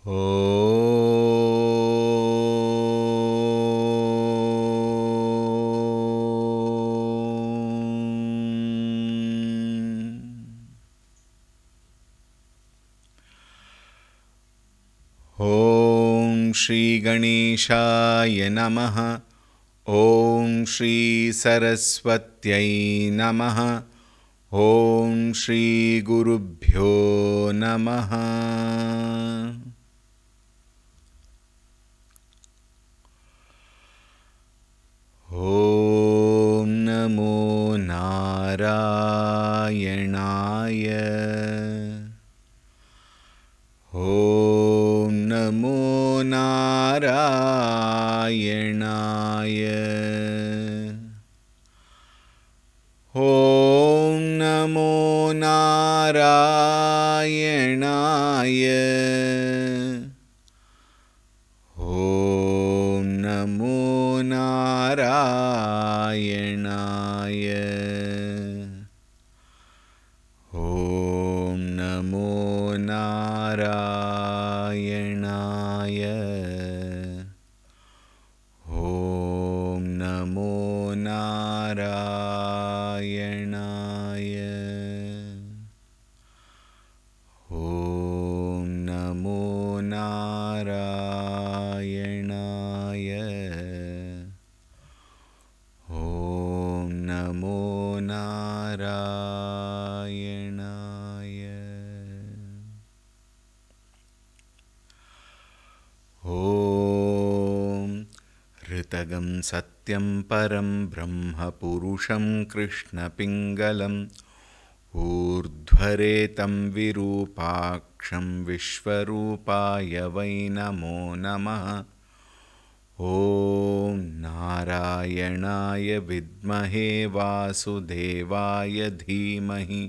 ॐ श्री गणेशाय नमः। ॐ श्री सरस्वत्यै नमः। ॐ श्री गुरुभ्यो नमः। ॐ नमो नारायणाय। ॐ नमो नारायणाय। ॐ नमो नारायणाय। ॐ नमो नारायणाय। ॐ नमो नारायणाय। ॐ नमो नारायणाय। ॐ नमो नारायणाय। ॐ नमो नारायणाय। ॐ ऋतगं सत्यं परं ब्रह्म पुरुषं कृष्णपिङ्गलम् ऊर्ध्वरेतं विरूपाक्षं विश्वरूपाय वै नमो नमः। ॐ नारायणाय विद्महे वासुदेवाय धीमहि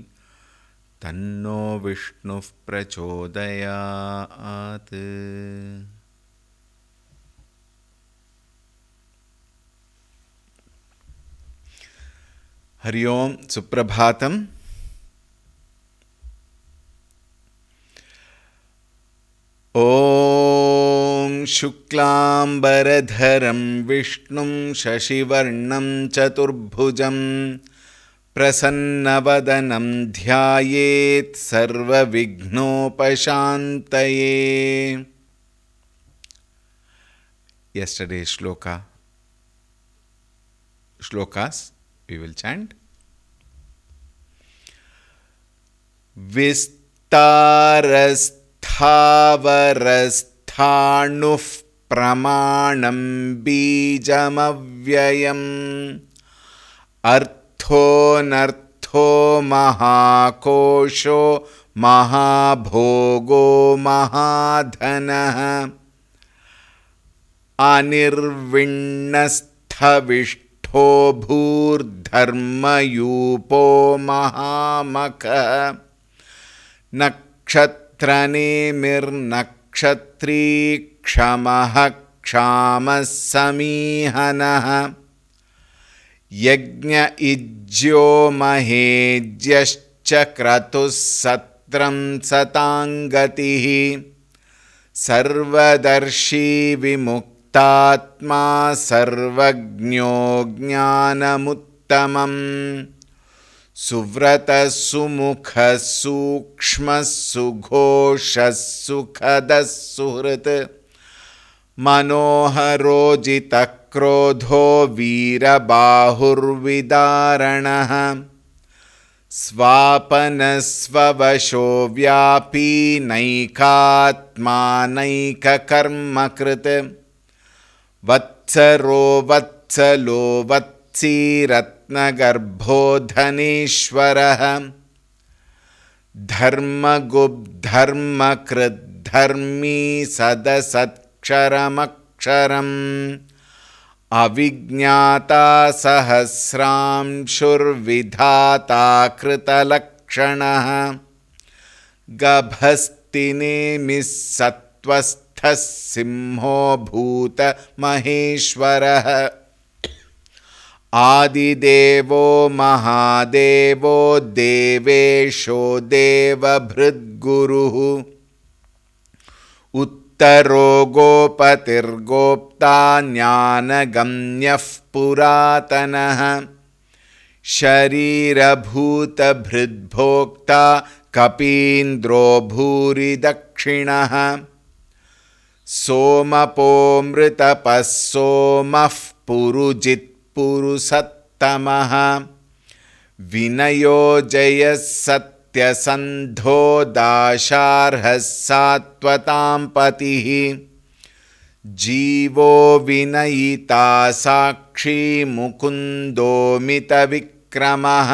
तन्नो विष्णुः प्रचोदयात्। हरि ओं सुप्रभातम्। ॐ शुक्लाम्बरधरं विष्णुं शशिवर्णं चतुर्भुजं प्रसन्नवदनं ध्यायेत् सर्वविघ्नोपशान्तये। Yesterday's shlokas we will chant. विस्तारस्थावरस्थाणुः प्रमाणं बीजमव्ययम् अर्थोऽनर्थो महाकोशो महाभोगो महाधनः अनिर्विण्णस्थविष्ठो भूर्धर्मयूपो महामखः नक्षत्रनेमिर्नक्षत्री क्षमः क्षामः समीहनः यज्ञ इज्यो महेज्यश्च क्रतुः सत्रं सताङ्गतिः सर्वदर्शी विमुक्तात्मा सर्वज्ञो ज्ञानमुत्तमम् सुव्रतः सुमुखः सूक्ष्मः सुघोषः सुखदः सुहृत् मनोहरोजितः क्रोधो वीरबाहुर्विदारणः स्वापनस्ववशो व्यापी नैकात्मा नैककर्मकृत् वत्सरो वत्सलो वत्सी रत्नगर्भो धनेश्वरः धर्मगुब्धर्मकृद्धर्मी सदसत्क्षरमक्षरम् अविज्ञाता सहस्रांशुर्विधाता कृतलक्षणः गभस्तिनेमिः सत्त्वस्थः सिंहो भूतमहेश्वरः आदिदेवो महादेवो देवेशो देवभृद्गुरुः गोप्तरोगोपतिर्गोप्ता ज्ञानगम्यः पुरातनः शरीरभूतभृद्भोक्ता कपीन्द्रो भूरिदक्षिणः सोमपोमृतपः सोमः पुरुजित्पुरुषत्तमः विनयो जयः सत्यसन्धो दाशार्हः सात्वतां पतिः जीवो विनयिता साक्षी मुकुन्दोमितविक्रमः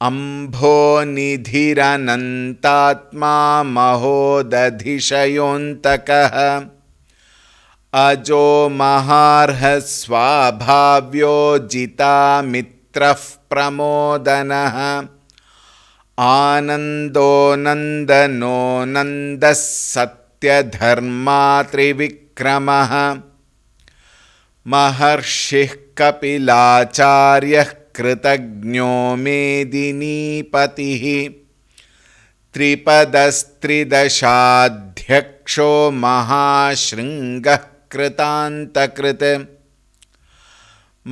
अम्भोनिधिरनन्तात्मा महोदधिशयोऽन्तकः अजो महार्हः स्वाभाव्यो जितामित्रः प्रमोदनः आनन्दो नन्दनो नन्दः सत्यधर्मा त्रिविक्रमः महर्षिः कपिलाचार्यः कृतज्ञो मेदिनीपतिः त्रिपदस्त्रिदशाध्यक्षो महाशृङ्गः कृतान्तकृत्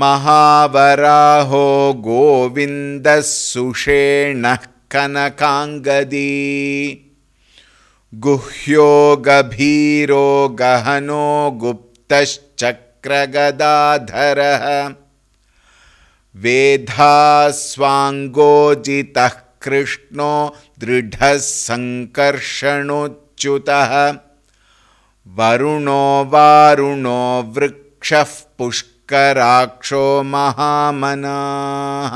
महावराहो गोविन्दः सुषेणः कनकाङ्गदी गुह्यो गभीरो गहनो गुप्तश्चक्रगदाधरः वेधास्वाङ्गोजितः कृष्णो दृढः सङ्कर्षणोच्युतः वरुणो वारुणो वृक्षः पुष्कराक्षो महामनाः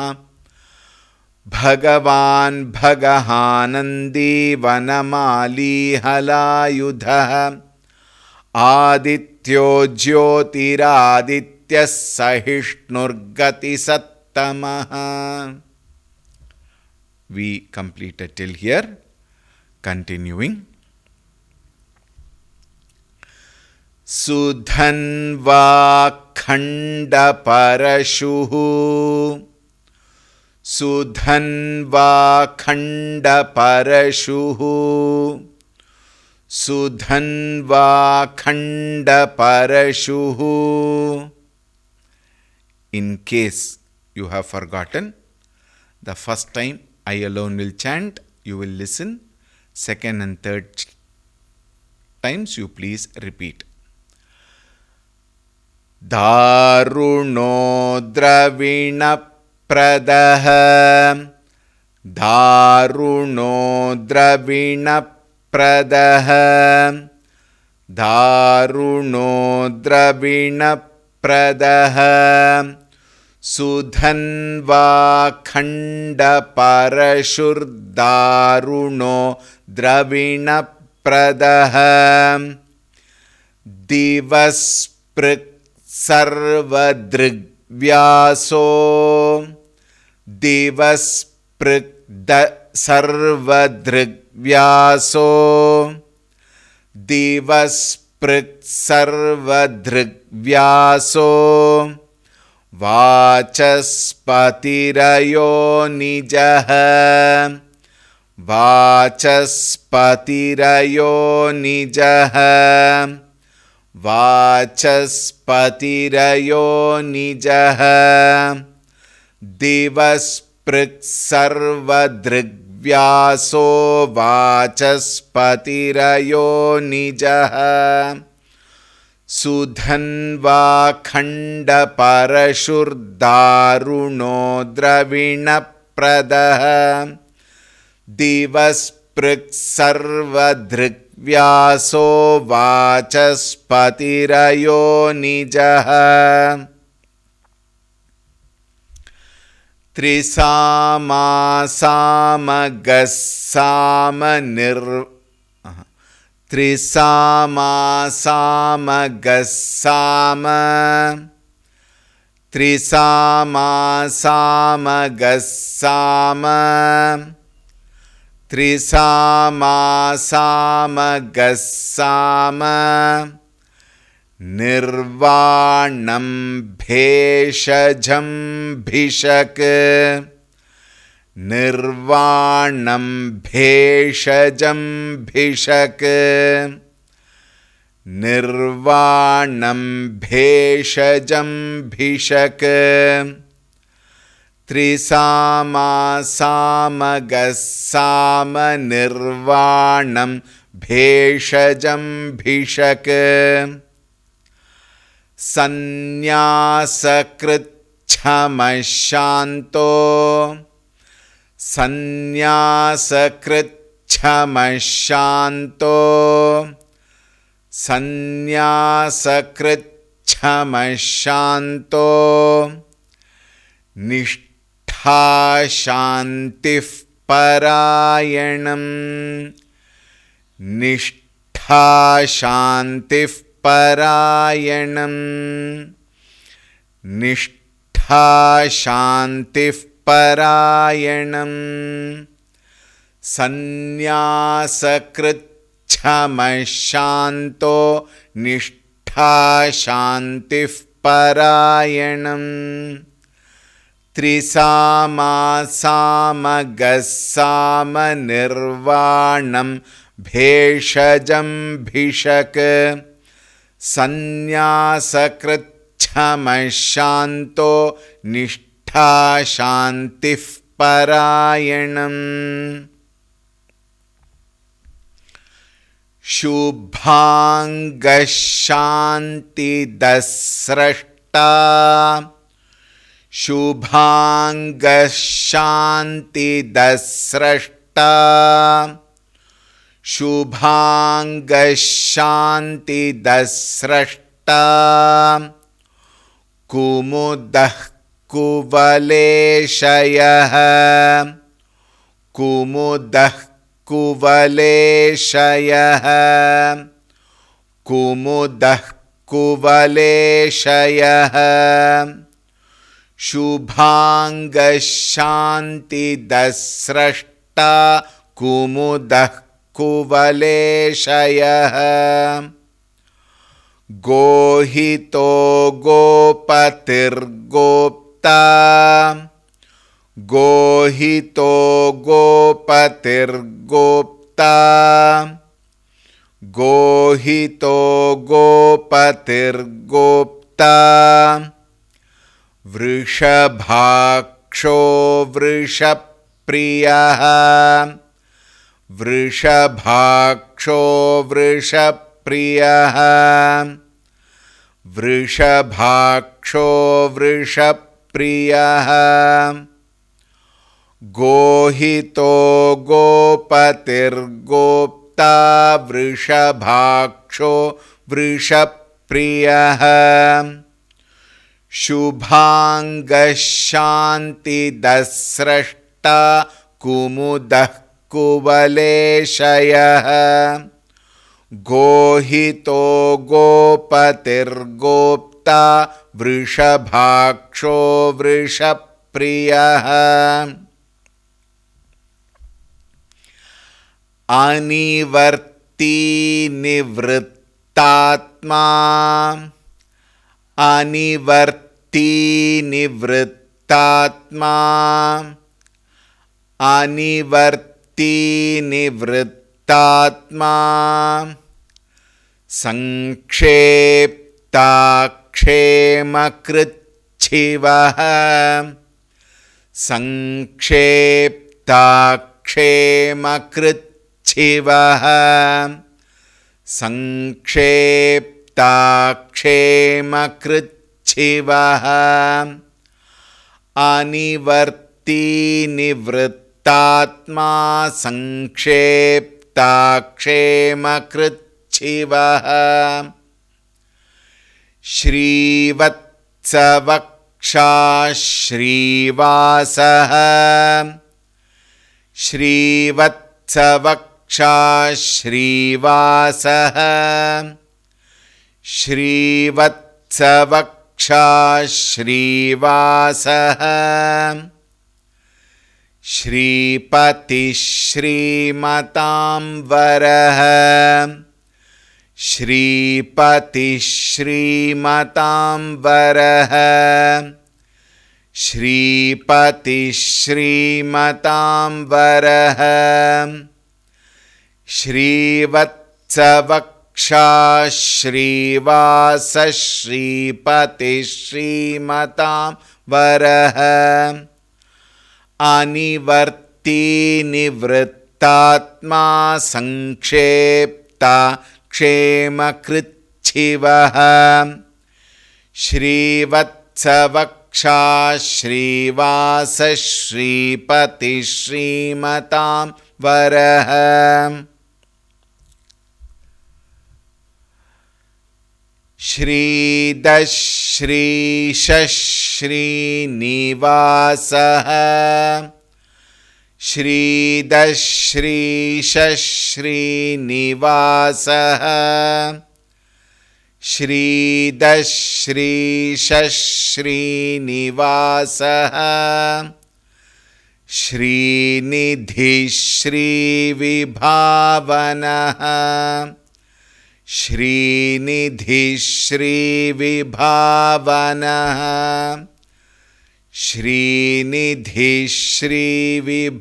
भगवान् भगहानन्दी वनमाली हलायुधः आदित्यो ज्योतिरादित्यः सहिष्णुर्गतिसत्तमः. We completed till here. Continuing. Sudhanva खण्डपरशुः Sudhanva खण्डपरशुः Sudhanva खण्डपरशुः. In case you have forgotten, the first time I alone will chant, you will listen. Second and third times you please repeat. दारुणो द्रविणप्रदः दारुणो द्रविणप्रदः दारुणो द्रविणप्रदः सुधन्वा खण्डपरशुर्दारुणो द्रविणप्रदः दिवस्पृक् सर्वदृग्व्यासो दिवस्पृक् सर्वदृग्व्यासो दिवस्पृक् सर्वदृग्व्यासो वाचस्पतिरयो निजः वाचस्पतिरयो निजः वाचस्पतिरयो निजः दिवस्पृक् सर्वदृग्व्यासो वाचस्पतिरयो निजः सुधन्वा खण्डपरशुर्दारुणो द्रविणप्रदः दिवस्पृक् सर्वदृग्व्यासो वाचस्पतिरयो निजः त्रिसामासामगस्साम निर्वाणं भेषजं भिषक् निर्वाणं भेषजं भिषक् निर्वाणं भेषजं भिषक् त्रिसामासामगस्साम निर्वाणं भेषजं भिषक् संन्यासकृच्छमशान्तो संन्यासकृच्छमशान्तो संन्यासकृच्छमशान्तो निष्ठाशान्तिः परायणम् निष्ठाशान्तिः परायणम् निष्ठाशान्तिः परायणम् संन्यासकृच्छमशान्तो निष्ठाशान्तिः परायणम् त्रिसामासामगस्साम निर्वाणं भेषजं भिषक् संन्यासकृच्छमशान्तो निष्ठाशान्तिः परायणम् शुभाङ्गशान्तिदस्रष्टा शुभाङ्गशान्तिदस्रष्टा शुभाङ्गशान्तिदस्रष्टा कुमुदः कुवलेशयः कुमुदः कुवलेशयः कुमुदः कुवलेशयः शुभाङ्गशान्तिदस्रष्टा कुमुदः कुवलेशयः गोहितो गोपतिर्गोप्ता गोहितो गोपतिर्गोप्ता गोहितो गोपतिर्गोप्ता वृषभाक्षो वृषप्रियः वृषभाक्षो वृषप्रियः वृषभाक्षो वृषप्रियः गोहितो गोपतिर्गोप्ता वृषभाक्षो वृषप्रियः शुभाङ्गशान्तिदस्रष्टा कुमुदः कुवलेशयः गोहितो गोपतिर्गोप्ता वृषभाक्षो वृषप्रियः अनिवर्ती निवृत्तात्मा अनिवर्ती निवृत्तात्मा अनिवर्ती निवृत्तात्मा संक्षेप्ताक्षेमकृच्छिवः संक्षेप्ताक्षेमकृच्छिवः संक्षेप्ताक्षेमकृच्छिवः अनिवर्ती निवृत्तात्मा संक्षेप्ताक्षेमकृच्छिवः श्रीवत्सवक्षा श्रीवासः श्रीवत्सवक्षा श्रीवासः श्रीवत्सवक्षा श्रीवासः श्रीपतिः श्रीमतांवरः श्रीपतिः श्रीमतांवरः श्रीपतिः श्रीमतांवरः श्रीवत्सवक्षा श्रीवास श्रीपति श्रीमतां वरः अनिवर्ती निवृत्तात्मा संक्षेप्ता क्षेमकृच्छिवः श्रीवत्सवक्षा श्रीवास श्रीपति श्रीमतां वरः श्रीदश्रीश श्रीनिवासः श्रीदश्रीश श्रीनिवासः श्रीदश्रीश श्रीनिवासः Srinidhi श्रीविभावनः Srinidhi श्रीविभावनः Srinidhi श्रीविभावनः.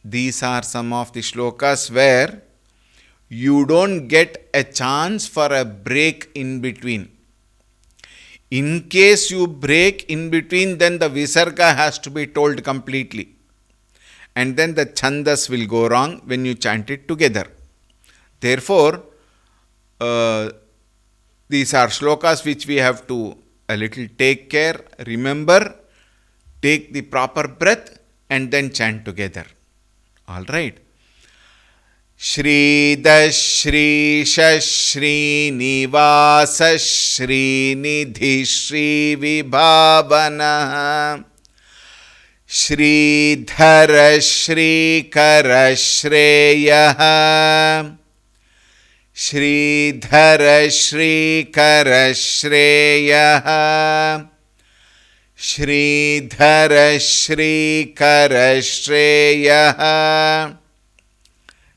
These are some of the shlokas where you don't get a chance for a break in between. In case you break in between, then the visarga has to be told completely. And then the chandas will go wrong when you chant it together. Therefore, these are shlokas which we have to a little take care, remember, take the proper breath and then chant together. All right. श्रीदश्रीश Srinivas Srinidhi श्रीविभावनः Sridhar Shrikar श्रेयः श्रीधर श्रीकर श्रेयः श्रीधर श्रीकर श्रेयः.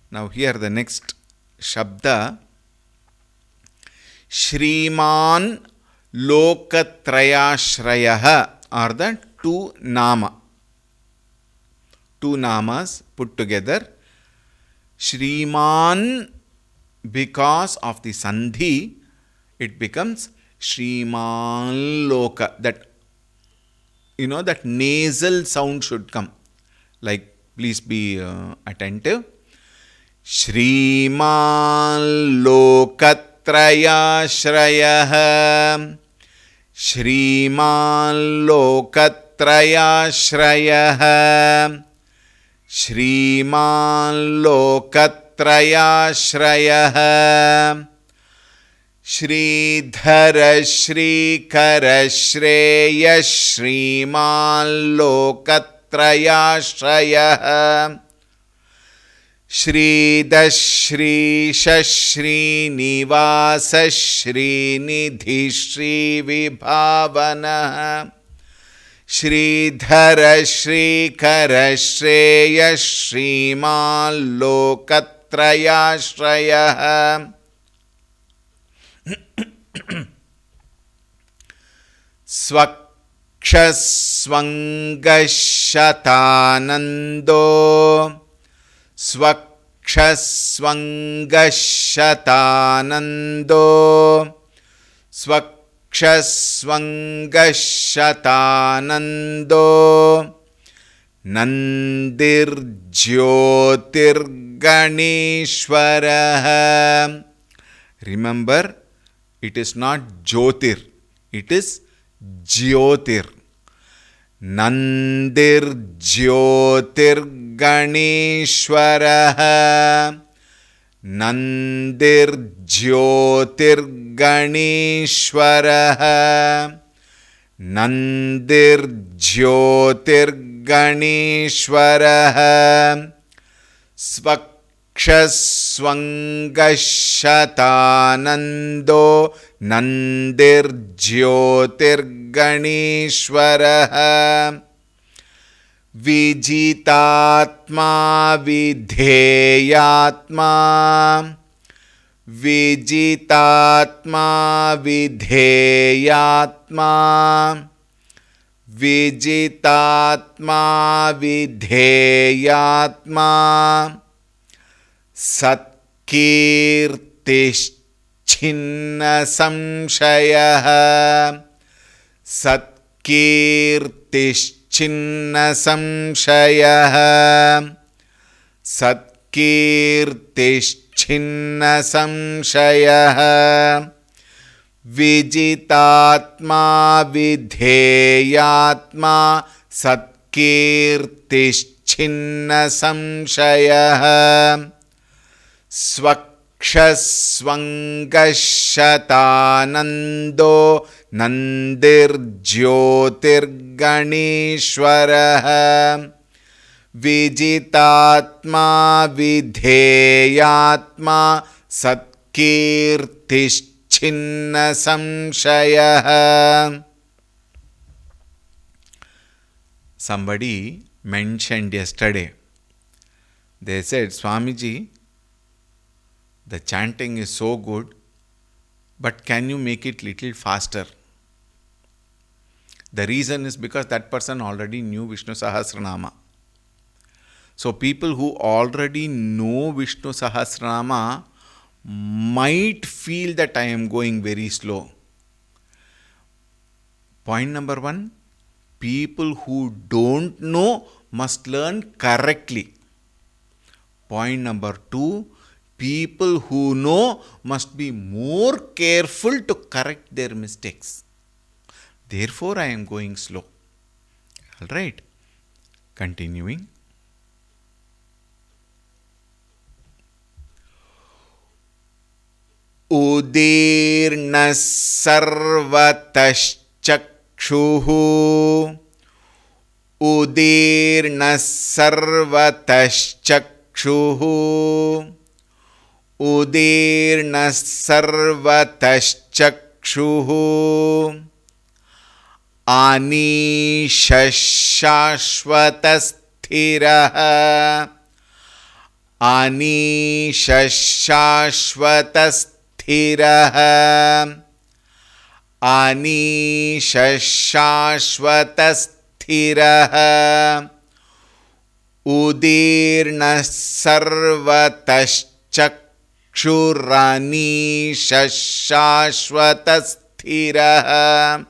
Now here the next shabda. Shriman Lokatrayashrayah are the two nama. Two namas put together. Shriman, because of the sandhi, it becomes Shriman Loka. That, that nasal sound should come. Like, please be attentive. Shriman Lokatrayashrayah Shriman Lokatrayashrayah Shriman Lokatrayashrayah Shridhara Shrikara Shreya Shriman Lokatrayashrayah श्रीदश्रीश Srinivas Srinidhi श्रीविभावनः Sridhar Shrikar श्रेय श्रीमान् लोकत्रयाश्रयः स्वक्षस्वङ्गशतानन्दो स्वक्षस्वङ्गशतानन्दो स्वक्षस्वङ्गशतानन्दो नन्दिर्ज्योतिर्गणेश्वरः. Remember, it is not Jyotir, it is Jyotir. नन्दिर्ज्योतिर्गणेश्वरः नन्दिर्ज्योतिर्गणेश्वरः नन्दिर्ज्योतिर्गणेश्वरः स्वक्षस्वङ्गशतानन्दो नन्दिर्ज्योतिर्गणेश्वरः विजितात्मा विधेयात्मा विजितात्मा विधेयात्मा विजितात्मा विधेयात्मा सत्कीर्तिश्छिन्नसंशयः सत्कीर्तिश्छिन्नसंशयः सत्कीर्तिश्छिन्नसंशयः विजितात्मा विधेयात्मा सत्कीर्तिश्छिन्नसंशयः स्वक्षस्वङ्गशतानन्दो नन्दिर्ज्योतिर्गणेश्वरः विजितात्मा विधेयात्मा सत्कीर्तिश्छिन्नसंशयः. Somebody mentioned yesterday, they said, Swamiji, the chanting is so good, but can you make it little faster? The reason is because that person already knew Vishnu Sahasranama. So people who already know Vishnu Sahasranama might feel that I am going very slow. Point number 1, people who don't know must learn correctly. Point number 2, people who know must be more careful to correct their mistakes. Therefore, I am going slow. All right. Continuing. Udirna sarvatashchakshuhu Udirna sarvatashchakshuhu Udirna sarvatashchakshuhu Anishashashvatasthiraha Anishashashvatasthiraha Anishashashvatasthiraha Udirna sarvatashchakshuranisashashvatasthiraha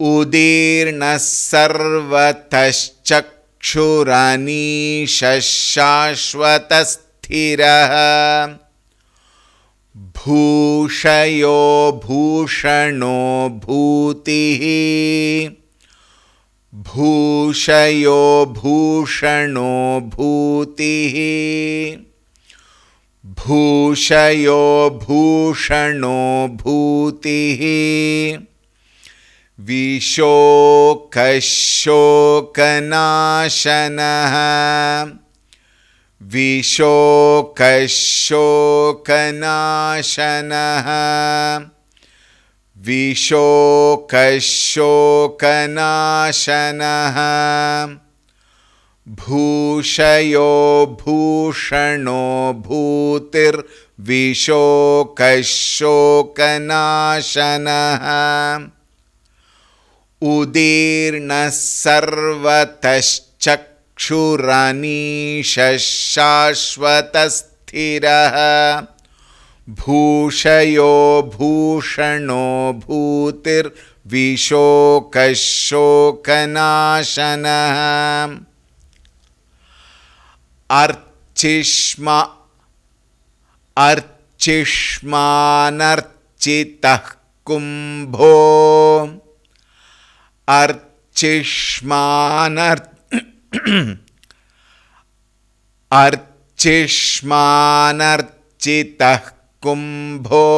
Udirna sarvatashchakshuranisashashvatasthiraha Bhushayo bhushano bhutihi Bhushayo bhushano bhutihi Bhushayo bhushano bhutihi Vishokashokanaşanaha Vishokashokanaşanaha Vishokashokanaşanaha Bhushayo bhushano bhutir Vishokashokanaşanaha Udirna sarvatashchakshuranisashashvatasthiraha Bhushayo bhushano bhutir Vishokashokanaşanaha Archishmanarchitah kumbho Archishmanarchitah kumbho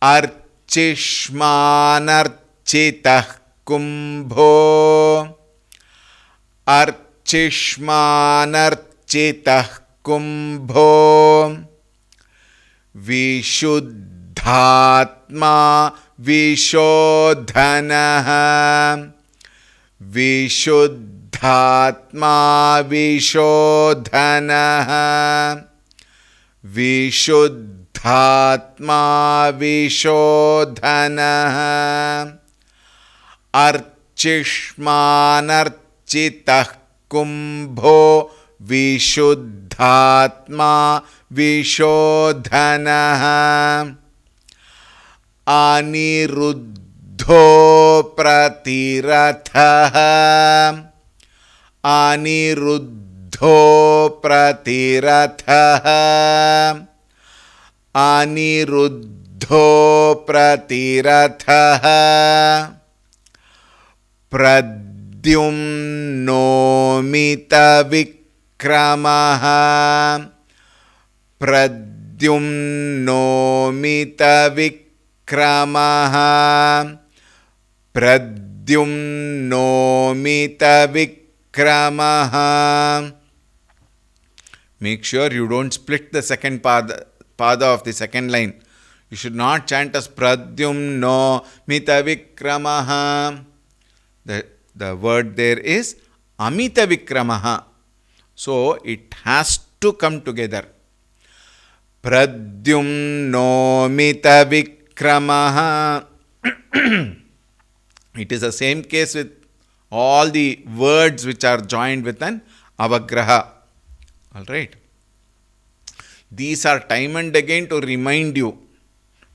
Archishmanarchitah kumbho Archishmanarchitah kumbho Vishuddhatma Vishodhanaha Vishuddhatma Vishodhanaha Vishuddhatma Vishodhanaha Archishmanarchitah kumbho विशुद्धात्मा विशोधनः अनिरुद्धो प्रतिरथः अनिरुद्धो प्रतिरथः अनिरुद्धो प्रतिरथः प्रद्युम्नोमितविक्रमः प्रद्युम्नोमितविक्रमः प्रद्युम्नोमितविक्रमः. Make sure you don't split the second pada of the second line. You should not chant as pradyumno mitavikramaha. The word there is amitavikramaha. So it has to come together. Pradyumno mitavikramaha. It is the same case with all the words which are joined with an avagraha. Alright. These are time and again to remind you.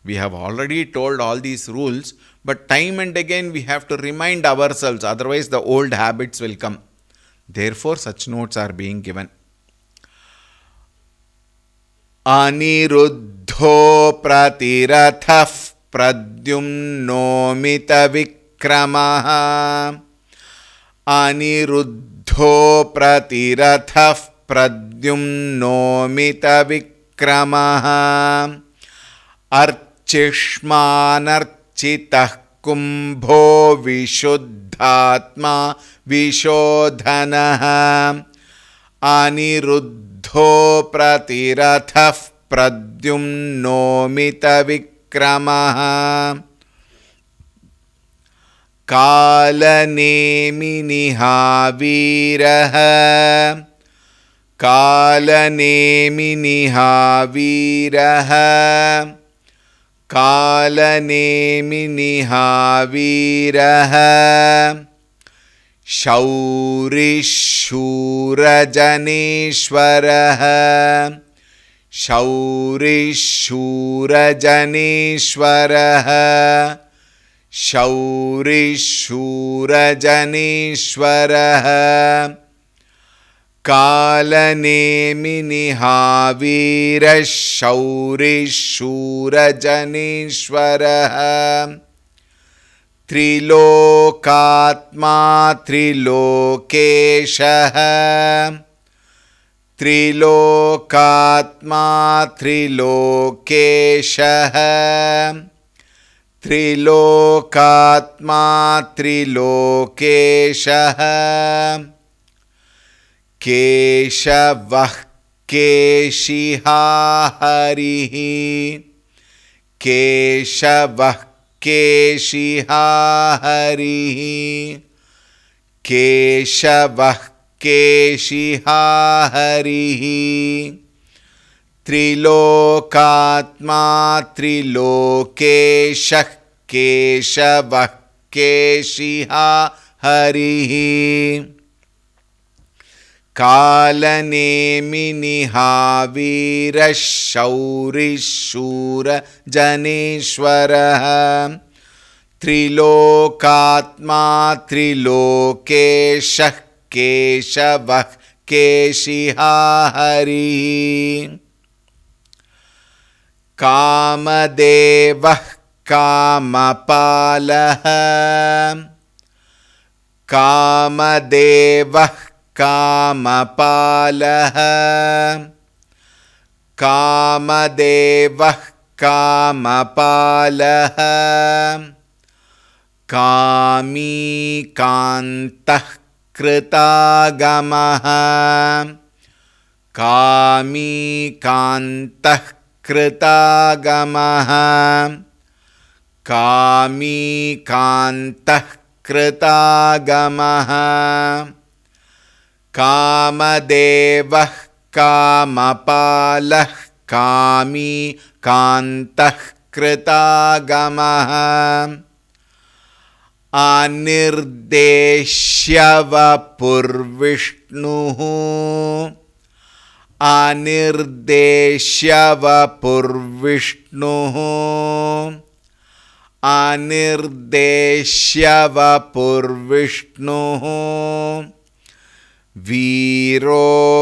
We have already told all these rules, but time and again we have to remind ourselves, otherwise the old habits will come. Therefore, such notes are being given. Aniruddho pratirathah pradyumno mitavikramaha. Aniruddho pratirathah pradyumno mitavikramaha. Archishmanarchitah kumbho vishuddhatma vishodhanaha. Aniruddho pratirathah pradyumno mitavikramaha. Kalanemiha viraha. Kalanemiha viraha. Kalanemiha viraha. Shaurishurajaneshwaraha. Shaurishurajaneshwaraha. Shaurishurajaneshwaraha. Kalanemiha vira shaurishurajaneshwaraha. Trilokatma trilokeshaha. Trilokatma trilokeshaha. Trilokatma trilokeshaha. Keshavah keshiha harihi. Keshavah keshiha harihi. Keshavah keshiha harihi. Trilokatma trilokeshah keshavah keshiha harihi. Kalanemiha vira shaurishurajaneshwaraha. Trilokatma trilokeshah keshavah keshiha harihi. Kamadevah kamapalaha. Kamadevah kamapalaha. Kamadevah kamapalaha. Kami kantah kritagamaha. Kami kantah kritagamaha. Kami kantah kritagamaha. Kamadevah kamapalah kami kantah kritagamaha. अनिर्देश्य वपुर्विष्णुः अनिर्देश्य वपुर्विष्णुः अनिर्देश्य वपुर्विष्णुः वीरोऽनन्तो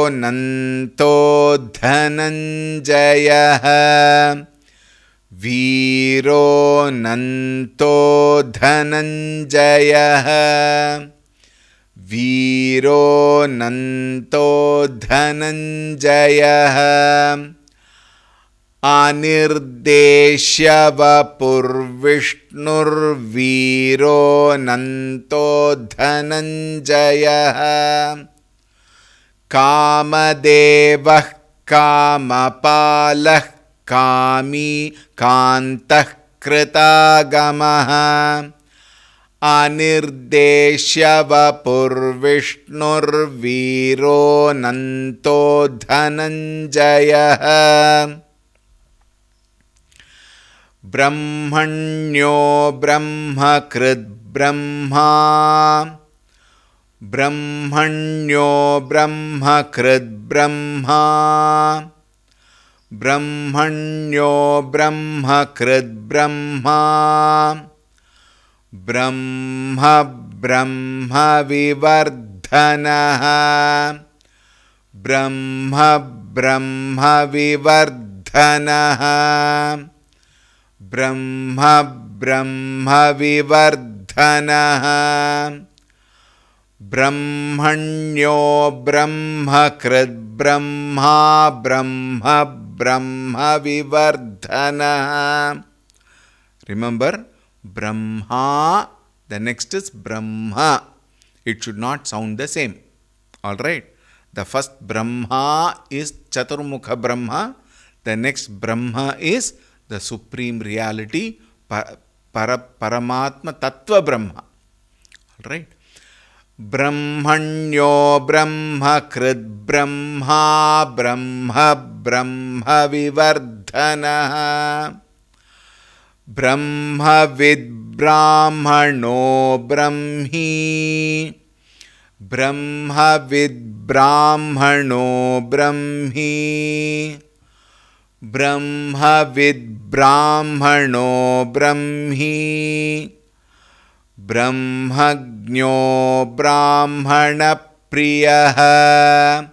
धनञ्जयः वीरोऽनन्तो धनञ्जयः वीरोऽनन्तो धनञ्जयः अनिर्देश्य वपुर्विष्णुर्वीरोऽनन्तो धनञ्जयः कामदेवः कामपालः कामी कान्तः कृतागमः अनिर्देश्य वपुर्विष्णुर्वीरोऽनन्तो धनञ्जयः ब्रह्मण्यो ब्रह्मकृद्ब्रह्मा ब्रह्मण्यो ब्रह्मकृद्ब्रह्मा ब्रह्मण्यो ब्रह्मकृद्ब्रह्मा ब्रह्म ब्रह्मविवर्धनः ब्रह्म ब्रह्मविवर्धनः ब्रह्म ब्रह्मविवर्धनः ब्रह्मण्यो ब्रह्मकृद्ब्रह्मा ब्रह्म ब्रह्मविवर्धनः. Remember, Brahma, the next is Brahma. It should not sound the same. Alright. The first Brahma is Chaturmukha Brahma. The next Brahma is the Supreme Reality, Paramatma Tattva Brahma. Alright. Brahmanyo Brahmakrit Brahma Brahma Brahma Vivardhana Brahmavid Brahmano Brahmi Brahmavid Brahmano Brahmi Brahmavid Brahmano Brahmi Brahmagno Brahmana Priyaha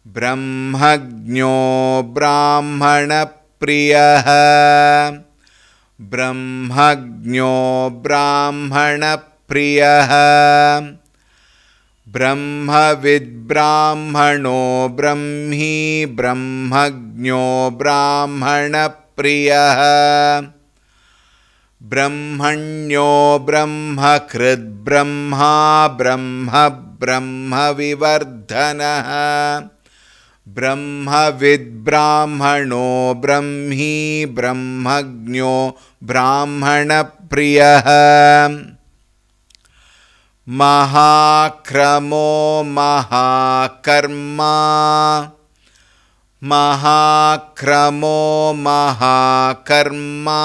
Brahmagno Brahmana Priyaha Brahmagno Brahmana Priyaha Brahmavid Brahmano Brahmi Brahmagno Brahmana Priyaha Brahmanyo Brahmakrit Brahma Brahma Brahma Vivardhana Brahmavid Brahmano Brahmi Brahmagno Brahmana Priyaha Mahakramo Mahakarma Mahakramo Mahakarma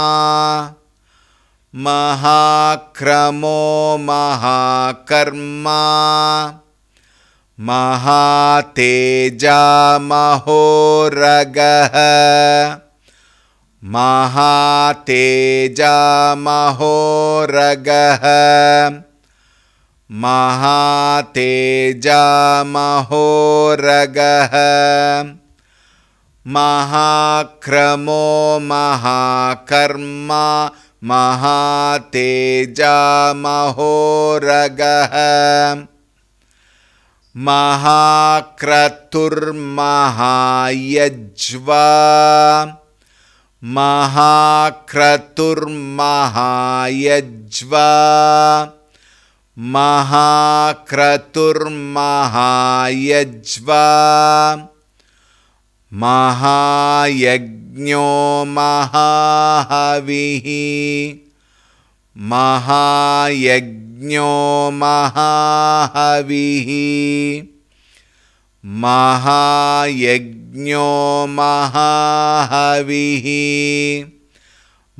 Mahakramo Mahakarma Mahateja Mahoragaha Mahateja Mahoragaha Mahateja Mahoragaha Mahakramo Mahakarma Mahateja Mahoragaha Mahakratur Mahayajva Mahakratur Mahayajva Mahakratur Mahayajva Mahayagno Mahahavihi Mahayagno Mahahavihi Mahayagno Mahahavihi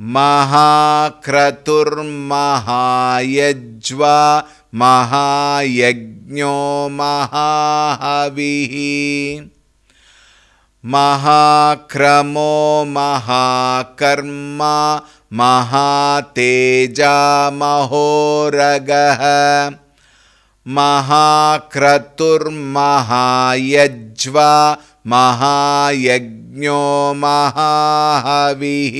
महाक्रतुर्महायज्वा महायज्ञो महाहविः महाक्रमो महाकर्मा महातेजा महोरगः महाक्रतुर्महायज्वा महायज्ञो महाहविः.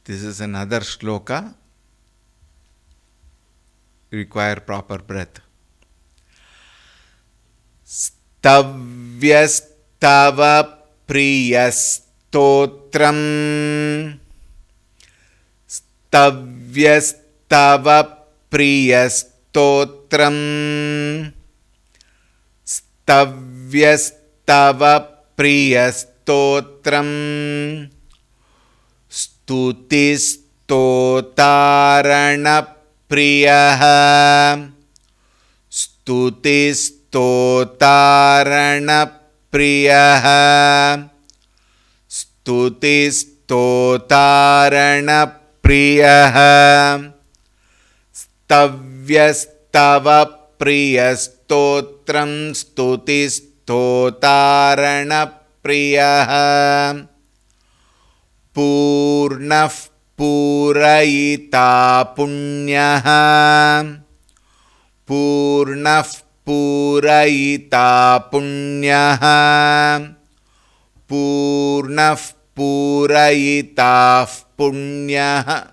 This is another shloka. You require proper breath. Stavyastava priyastotram Stavyastava priyastotram Stavyastava priyastotram Stutistotarana priyah Stutistotarana priyah Stutistotarana priyah Stavyastava priyastotram Stutistotarana priyah Purnah Purayita punyah Purnah Purayita punyah Purnah Purayita punyah.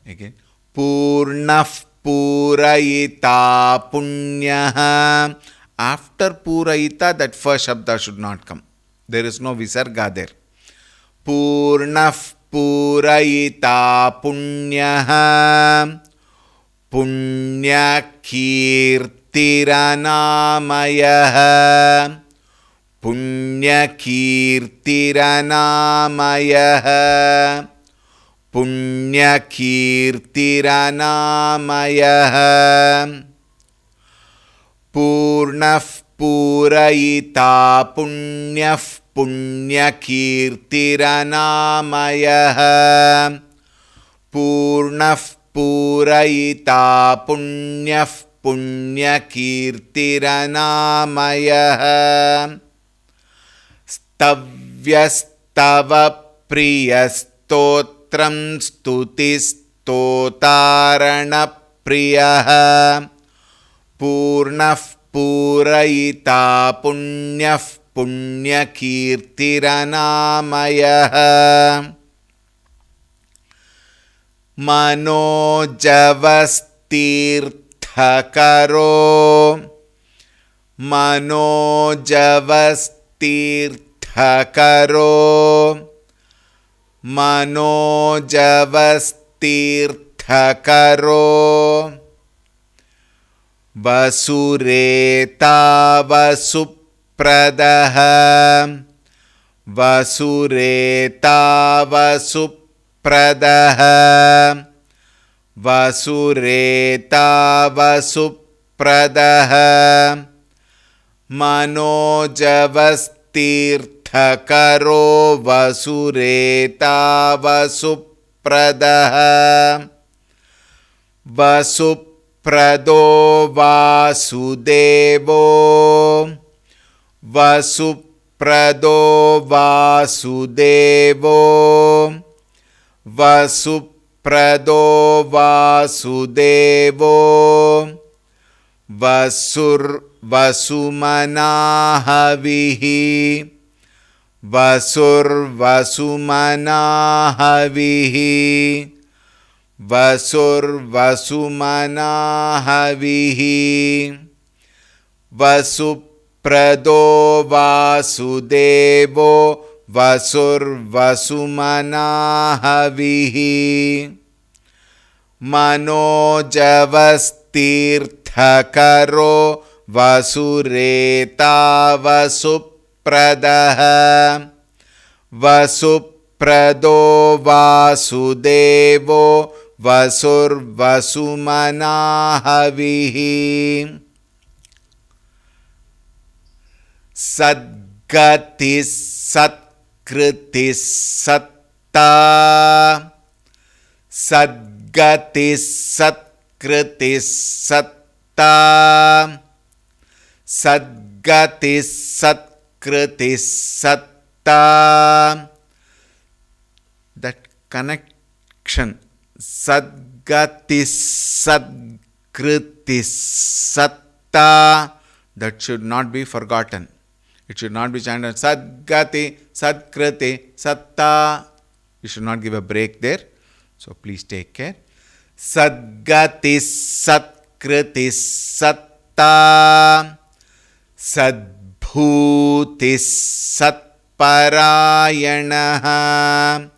Again. Purnah Purayita punyah. After Purayita, that first shabda should not come. There is no visarga there. Purnah Purayita punyah Punyakirtiramayah Punyakirtiramayah Punyakirtiramayah Purnah Purayita punyah Punyakirtiramayah Purnah Purayita punyah Punyakirtiramayah Stavyastava priyastotram Stutistotarana priyah Purnah Purayita punyah Punyakirtiramayah Manojavastirthakaro Manojavastirthakaro Manojavastirthakaro Vasureta Vasupradah Vasureta Vasupradah Vasureta Vasupradah Manojavastirthakaro Vasureta Vasupradah Vasuprado Vasudevo Vasuprado Vasudevo Vasuprado Vasudevo Vasumanahavihi Vasumanahavihi Vasumanahavihi Vasuprado Vasudevo Vasumanahavihi Manojavastirthakaro Vasureta Vasupradah Vasuprado Vasudevo Vasumanahavihi Sadgadagadagada सद्गति सत्कृति सत्ता सद्गति सत्कृति सत्ता सद्गति सत्कृति सत्ता. That connection, sadgati sadkriti satta, that should not be forgotten. It should not be chanted sadgati sadkriti satta. You should not give a break there. So please take care. Sadgati sadkriti satta sadbhuti satparayanaha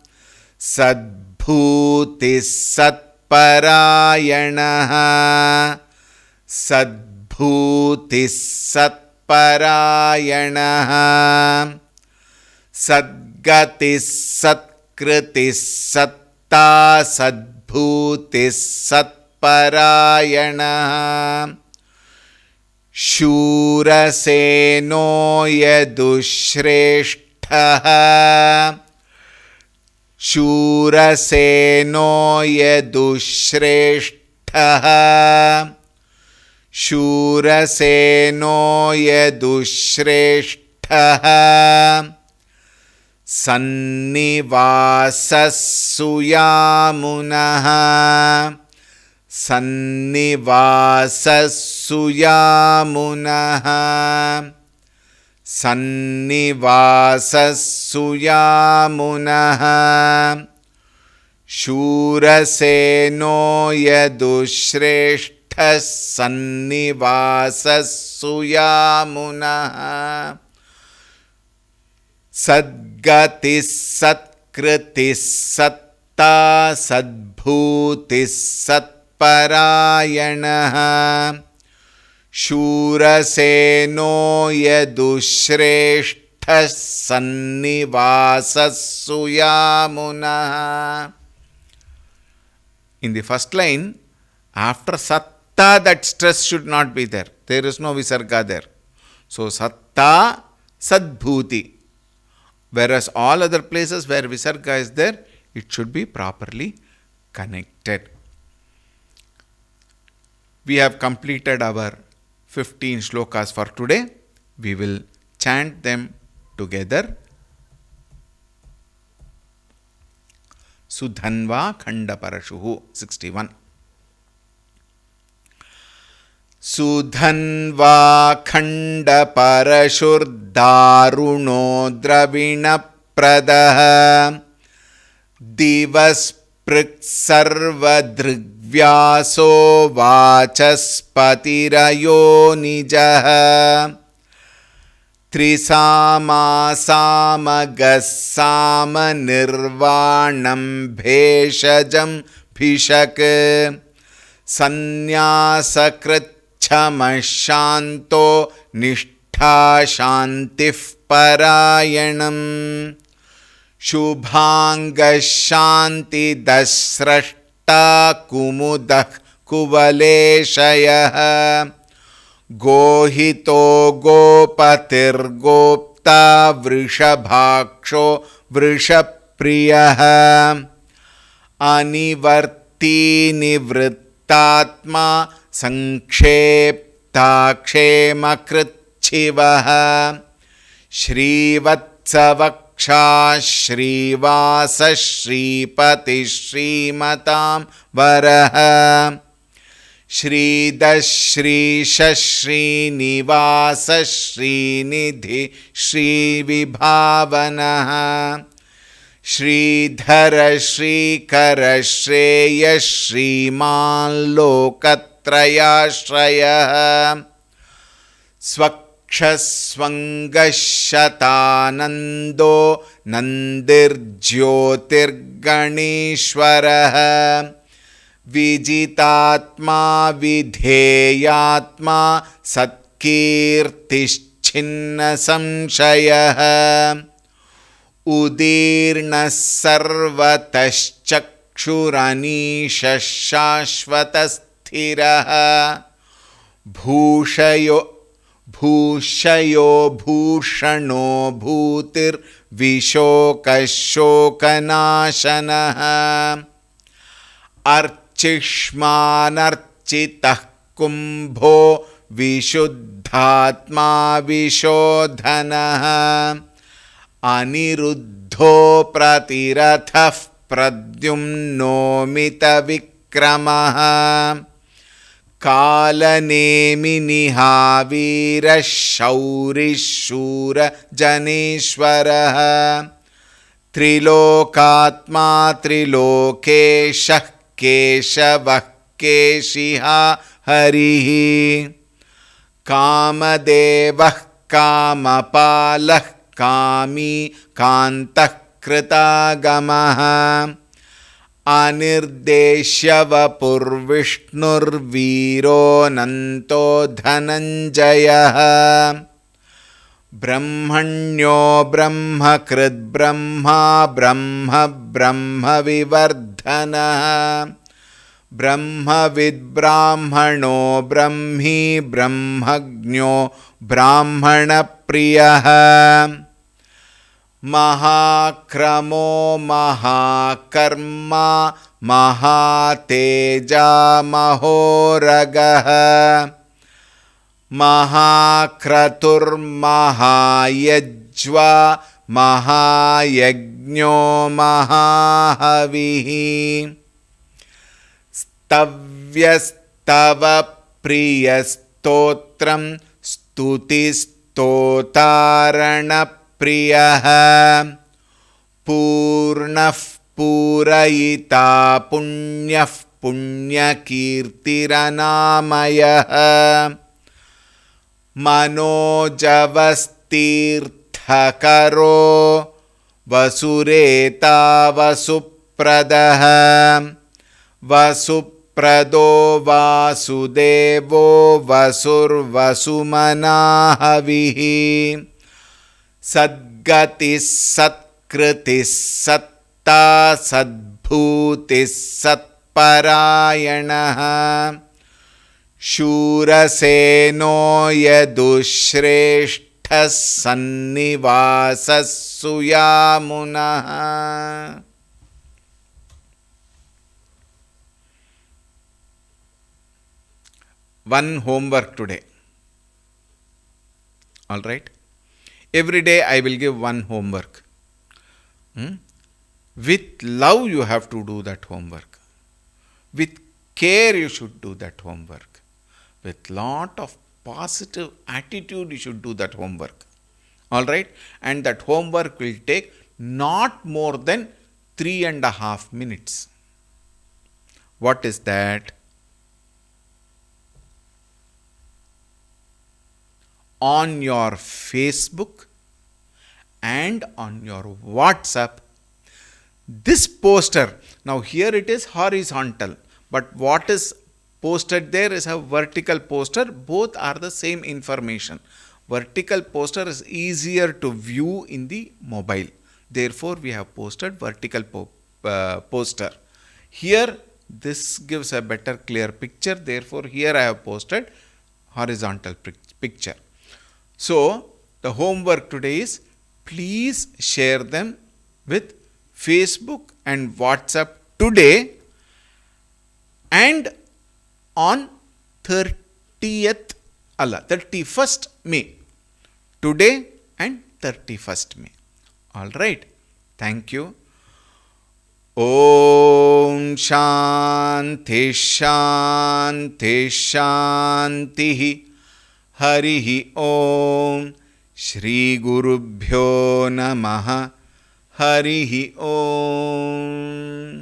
sadbhuti satparayanaha sadbhuti satparayanaha sadgati satkriti satta sadbhuti satparayanaha शूरसेनो यदुश्रेष्ठः शूरसेनो यदुश्रेष्ठः शूरसेनो यदुश्रेष्ठः सन्निवासस्सुयामुनः सन्निवासस्सुयामुनः सन्निवासस्सुयामुनः शूरसेनो यदुश्रेष्ठः सन्निवासस्सुयामुनः सद्गति सत्कृति सत्ता सद्भूति सत्परायणः शूरसेनो यदुश्रेष्ठः सन्निवासस्सुयामुनः. In the first line, after satta, that stress should not be there. There is no visarga there. So satta, sadbhuti. Whereas all other places where visarga is there, it should be properly connected. We have completed our 15 shlokas for today. We will chant them together. Sudhanva Khandaparashuhu 61. Sudhanva Khandaparashurdaruno Dravinapradaha Divasprik Sarvadrigvyaso Vachaspatirayo Nijaha Trisama Samagasama Nirvanam Bheshajam Bhishak Sanyasakrit Chamashanto Nishtha Shantif Parayanam Shubhanga Shanti Dasrashta Kumudah Kuvaleshayah Gohito Gopatir Gopta Vrishabhaksho Vrishapriyah Anivarti Nivrittatma Sanksheptakshemakritshivaha Shrivatsavaksha Shrivasa Shripati Shrimatam Varaha Shridashrisha Srinivasa Srinidhi Shrivibhavanaha Shridhara Shrikara Shreya Shriman Lokatrayashrayah Swakshaswangashatanando Nandirjyotirganishwarah Vijitatma Vidheyatma Satkirtischinna Samshayah Udirna Sarvataschakshuranisha Shashvatasthiraha भूषयो भूषणो भूतिर्विशोकशोकनाशनः अर्चिष्मानर्चितः Kumbho विशुद्धात्मा विशोधनः अनिरुद्धो प्रतिरथः प्रद्युम्नोमितविक्रमः कालनेमिनिहावीरः शौरिशूरजनेश्वरः त्रिलोकात्मा त्रिलोकेशः केशवः केशिहा हरिः कामदेवः कामपालः कामी कान्तः कृतागमः अनिर्देश्यवपुर्विष्णुर्वीरोऽनन्तो धनञ्जयः ब्रह्मण्यो ब्रह्मकृद्ब्रह्मा ब्रह्म ब्रह्मविवर्धनः ब्रह्मविद्ब्राह्मणो ब्रह्मी ब्रह्मज्ञो ब्राह्मणप्रियः महाक्रमो महाकर्मा महातेजा महोरगः महाक्रतुर्महायज्वा महायज्ञो महाहविः स्तव्यस्तव प्रियस्तोत्रं स्तुतिस्तोतारणप्रियः पूर्णः पूरयिता पुण्यः पुण्यकीर्तिरनामयः मनोजवस्तीर्थकरो वसुरेता वसुप्रदः वसुप्रदो वासुदेवो वसुर्वसुमनाहविः सद्गतिः सत्कृतिः सत्ता सद्भूतिः सत्परायणः शूरसेनो यदुश्रेष्ठः सन्निवासः सुयामुनः. One homework today. All right. Every day I will give one homework. With love you have to do that homework. With care you should do that homework. With lot of positive attitude you should do that homework. All right. And that homework will take not more than 3.5 minutes. What is that? On your Facebook and on your WhatsApp, this poster, now here it is horizontal, but what is posted there is a vertical poster. Both are the same information. Vertical poster is easier to view in the mobile. Therefore, we have posted vertical poster. Here, this gives a better clear picture. Therefore, here I have posted horizontal picture. So, the homework today is please share them with Facebook and WhatsApp today and on 31st May. Today and 31st May. All right. Thank you. Om Shanti Shanti Shanti. Harihi Om. Shri Gurubhyo Namaha. Harihi Om.